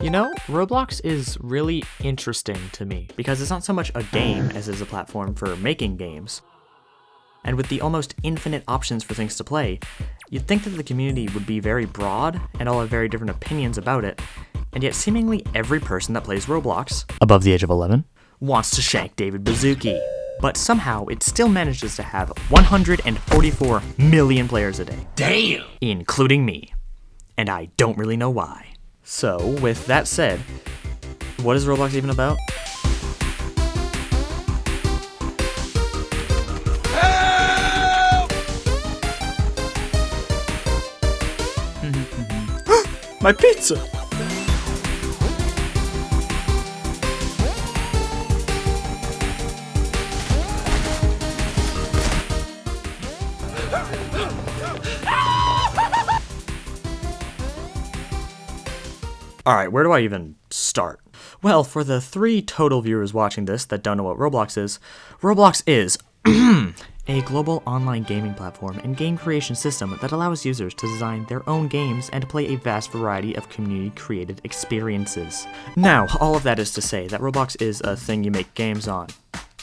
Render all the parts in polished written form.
You know, Roblox is really interesting to me because it's not so much a game as it is a platform for making games. And with the almost infinite options for things to play, you'd think that the community would be very broad and all have very different opinions about it, and yet seemingly every person that plays Roblox, above the age of 11, wants to shank David Baszucki. But somehow it still manages to have 144 million players a day. Damn! Including me. And I don't really know why. So, with that said, what is Roblox even about? Help! My pizza! Alright, where do I even start? Well, for the 3 total viewers watching this that don't know what Roblox is a global online gaming platform and game creation system that allows users to design their own games and play a vast variety of community-created experiences. Now, all of that is to say that Roblox is a thing you make games on.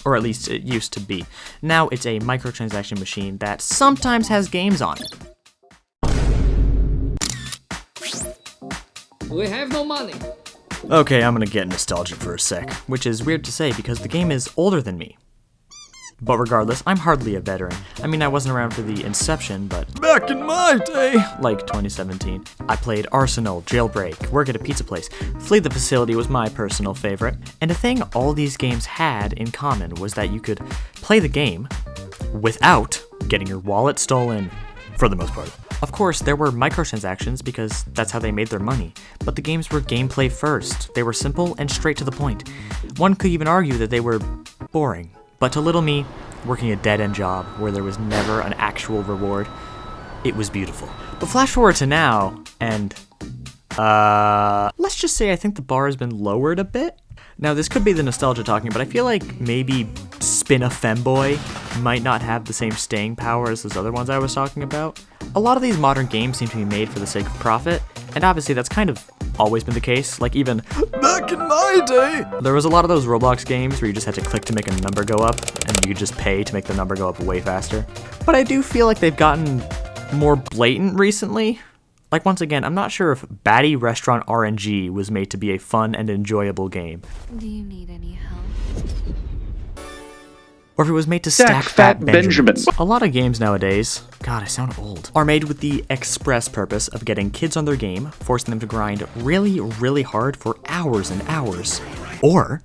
Or at least it used to be. Now it's a microtransaction machine that sometimes has games on it. We have no money. Okay, I'm gonna get nostalgic for a sec, which is weird to say because the game is older than me. But regardless, I'm hardly a veteran. I mean, I wasn't around for the inception, but back in my day, like 2017, I played Arsenal, Jailbreak, Work at a Pizza Place, Flee the Facility was my personal favorite, and a thing all these games had in common was that you could play the game without getting your wallet stolen, for the most part. Of course, there were microtransactions because that's how they made their money, but the games were gameplay first. They were simple and straight to the point. One could even argue that they were boring. But to little me, working a dead-end job where there was never an actual reward, it was beautiful. But flash forward to now, and let's just say I think the bar has been lowered a bit. Now this could be the nostalgia talking, but I feel like maybe Spin a Femboy might not have the same staying power as those other ones I was talking about. A lot of these modern games seem to be made for the sake of profit, and obviously that's kind of always been the case. Like even back in my day, there was a lot of those Roblox games where you just had to click to make a number go up, and you could just pay to make the number go up way faster. But I do feel like they've gotten more blatant recently. Like once again, I'm not sure if Batty Restaurant RNG was made to be a fun and enjoyable game. Do you need any help? Or if it was made to stack fat Benjamins. A lot of games nowadays, God, I sound old, are made with the express purpose of getting kids on their game, forcing them to grind really, really hard for hours and hours. Or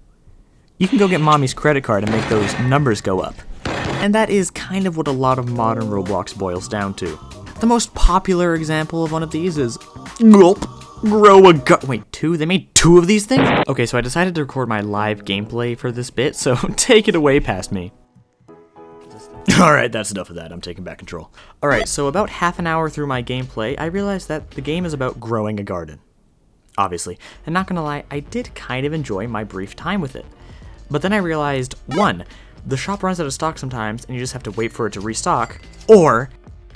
you can go get mommy's credit card and make those numbers go up. And that is kind of what a lot of modern Roblox boils down to. The most popular example of one of these is grow a gut. Wait, 2? They made 2 of these things? Okay, so I decided to record my live gameplay for this bit, so take it away past me. Alright, that's enough of that. I'm taking back control. Alright, so about half an hour through my gameplay, I realized that the game is about growing a garden. Obviously. And not gonna lie, I did kind of enjoy my brief time with it. But then I realized, 1, the shop runs out of stock sometimes, and you just have to wait for it to restock, or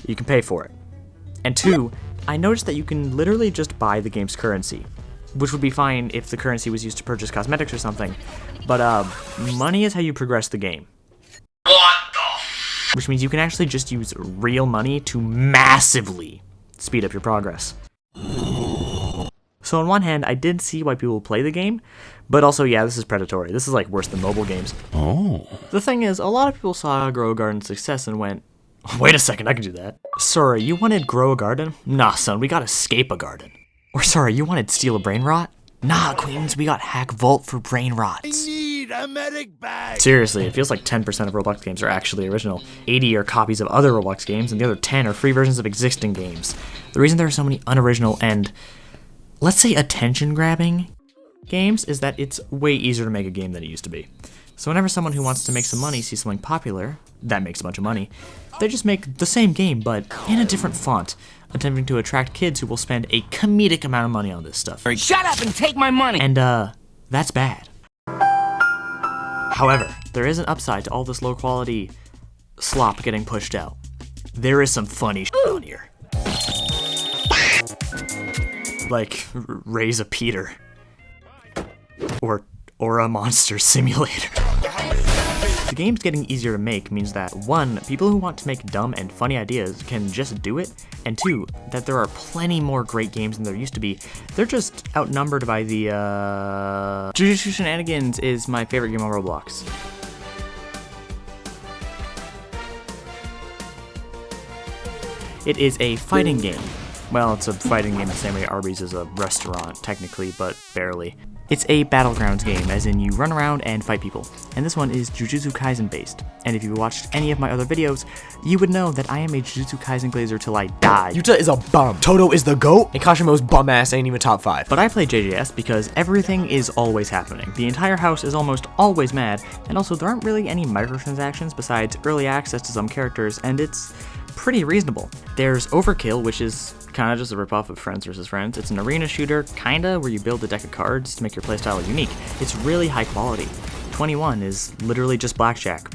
you can pay for it. And 2, I noticed that you can literally just buy the game's currency, which would be fine if the currency was used to purchase cosmetics or something, but money is how you progress the game. Which means you can actually just use real money to massively speed up your progress. So on one hand, I did see why people play the game, but also, yeah, this is predatory. This is like worse than mobile games. Oh. The thing is, a lot of people saw Grow a Garden's success and went, wait a second, I can do that. Sorry, you wanted Grow a Garden? Nah, son, we got Escape a Garden. Or sorry, you wanted Steal a Brain Rot? Nah, Queens, we got Hack Vault for brain rots. I need a medic bag. Seriously, it feels like 10% of Roblox games are actually original. 80 are copies of other Roblox games, and the other 10 are free versions of existing games. The reason there are so many unoriginal and, let's say, attention-grabbing games is that it's way easier to make a game than it used to be. So whenever someone who wants to make some money sees something popular that makes a bunch of money, they just make the same game, but in a different font, attempting to attract kids who will spend a comedic amount of money on this stuff. Shut up and take my money! And, that's bad. However, there is an upside to all this low-quality slop getting pushed out. There is some funny shit on here. Like, raise a Peter. or a monster simulator. The game's getting easier to make means that 1, people who want to make dumb and funny ideas can just do it, and 2, that there are plenty more great games than there used to be. They're just outnumbered by the, Jujutsu Shenanigans is my favorite game on Roblox. It is a fighting game. Well, it's a fighting game the same way Arby's is a restaurant, technically, but barely. It's a battlegrounds game, as in you run around and fight people, and this one is Jujutsu Kaisen based. And if you watched any of my other videos, you would know that I am a Jujutsu Kaisen glazer till I die. Yuta is a bum, Todo is the GOAT, and Kashimo's bum ass ain't even top 5. But I play JJS because everything is always happening. The entire house is almost always mad, and also there aren't really any microtransactions besides early access to some characters, and it's pretty reasonable. There's Overkill, which is kind of just a ripoff of Friends vs. Friends. It's an arena shooter, kinda, where you build a deck of cards to make your playstyle unique. It's really high quality. 21 is literally just blackjack,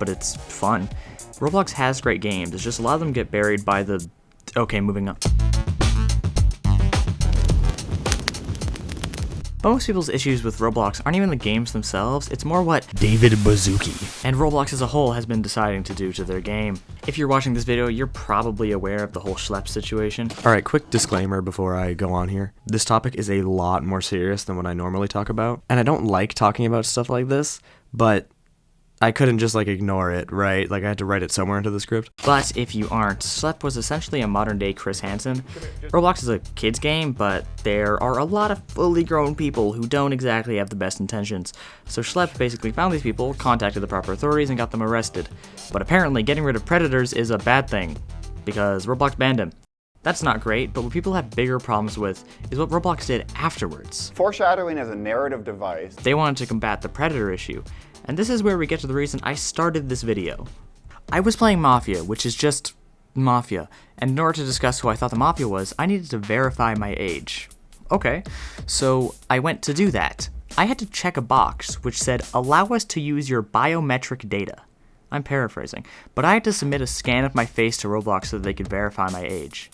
but it's fun. Roblox has great games, it's just a lot of them get buried by the... Okay, moving on. Most people's issues with Roblox aren't even the games themselves, it's more what David Bazooki and Roblox as a whole has been deciding to do to their game. If you're watching this video, you're probably aware of the whole schlep situation. Alright, quick disclaimer before I go on here. This topic is a lot more serious than what I normally talk about, and I don't like talking about stuff like this, but I couldn't just ignore it, right? I had to write it somewhere into the script. But if you aren't, Slep was essentially a modern day Chris Hansen. Roblox is a kid's game, but there are a lot of fully grown people who don't exactly have the best intentions. So Slep basically found these people, contacted the proper authorities, and got them arrested. But apparently getting rid of predators is a bad thing, because Roblox banned him. That's not great, but what people have bigger problems with is what Roblox did afterwards. Foreshadowing as a narrative device. They wanted to combat the predator issue. And this is where we get to the reason I started this video. I was playing Mafia, which is just Mafia, and in order to discuss who I thought the Mafia was, I needed to verify my age. Okay, so I went to do that. I had to check a box which said, allow us to use your biometric data. I'm paraphrasing, but I had to submit a scan of my face to Roblox so that they could verify my age.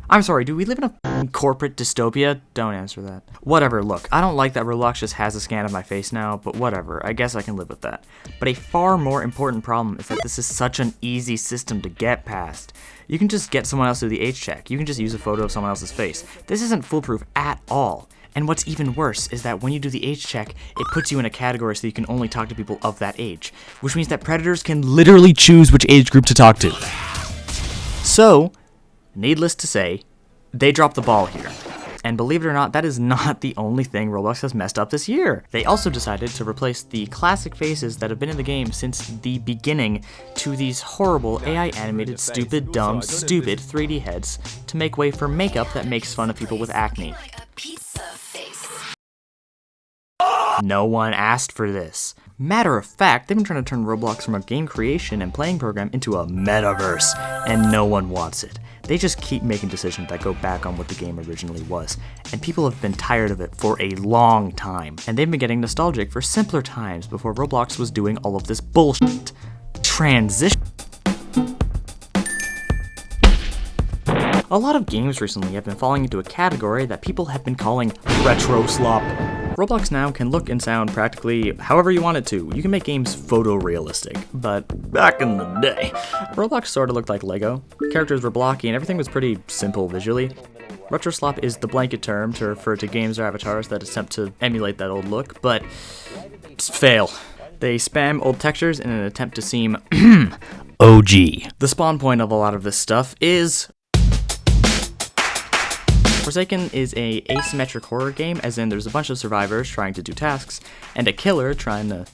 I'm sorry, do we live in a corporate dystopia? Don't answer that. Whatever, look, I don't like that Roblox just has a scan of my face now, but whatever, I guess I can live with that. But a far more important problem is that this is such an easy system to get past. You can just get someone else to do the age check. You can just use a photo of someone else's face. This isn't foolproof at all. And what's even worse is that when you do the age check, it puts you in a category so you can only talk to people of that age, which means that predators can literally choose which age group to talk to. So, needless to say, they dropped the ball here. And believe it or not, that is not the only thing Roblox has messed up this year. They also decided to replace the classic faces that have been in the game since the beginning to these horrible AI animated stupid, dumb, stupid 3D heads to make way for makeup that makes fun of people with acne. No one asked for this. Matter of fact, they've been trying to turn Roblox from a game creation and playing program into a metaverse, and no one wants it. They just keep making decisions that go back on what the game originally was, and people have been tired of it for a long time, and they've been getting nostalgic for simpler times before Roblox was doing all of this bullshit. Transition. A lot of games recently have been falling into a category that people have been calling retro slop. Roblox now can look and sound practically however you want it to. You can make games photorealistic, but back in the day, Roblox sorta looked like Lego. Characters were blocky and everything was pretty simple visually. Retro slop is the blanket term to refer to games or avatars that attempt to emulate that old look, but fail. They spam old textures in an attempt to seem OG. The spawn point of a lot of this stuff is Forsaken is a asymmetric horror game, as in there's a bunch of survivors trying to do tasks, and a killer trying to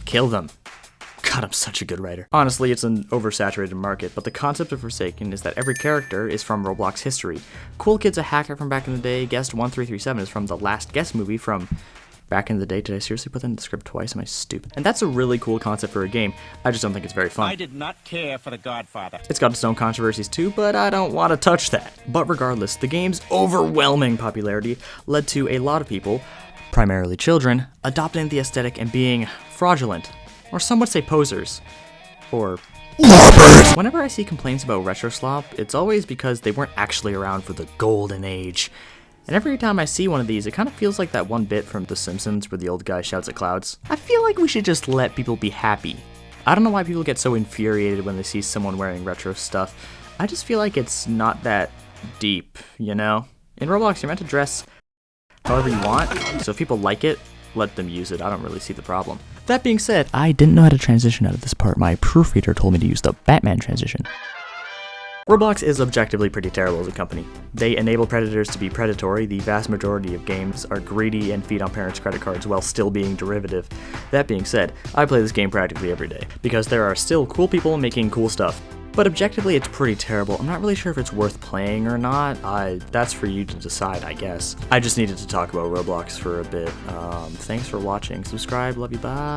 kill them. God, I'm such a good writer. Honestly, it's an oversaturated market, but the concept of Forsaken is that every character is from Roblox history. Cool Kid's a hacker from back in the day, Guest 1337 is from the last Guest movie from back in the day. Did I seriously put that in the script twice? Am I stupid? And that's a really cool concept for a game. I just don't think it's very fun. I did not care for The Godfather. It's got its own controversies too, but I don't want to touch that. But regardless, the game's overwhelming popularity led to a lot of people, primarily children, adopting the aesthetic and being fraudulent, or some would say posers, or LARPers. Whenever I see complaints about retro slop, it's always because they weren't actually around for the golden age. And every time I see one of these, it kind of feels like that one bit from The Simpsons where the old guy shouts at clouds. I feel like we should just let people be happy. I don't know why people get so infuriated when they see someone wearing retro stuff. I just feel like it's not that deep, you know? In Roblox, you're meant to dress however you want, so if people like it, let them use it. I don't really see the problem. That being said, I didn't know how to transition out of this part. My proofreader told me to use the Batman transition. Roblox is objectively pretty terrible as a company. They enable predators to be predatory. The vast majority of games are greedy and feed on parents' credit cards while still being derivative. That being said, I play this game practically every day, because there are still cool people making cool stuff. But objectively, it's pretty terrible. I'm not really sure if it's worth playing or not. That's for you to decide, I guess. I just needed to talk about Roblox for a bit. Thanks for watching. Subscribe. Love you. Bye.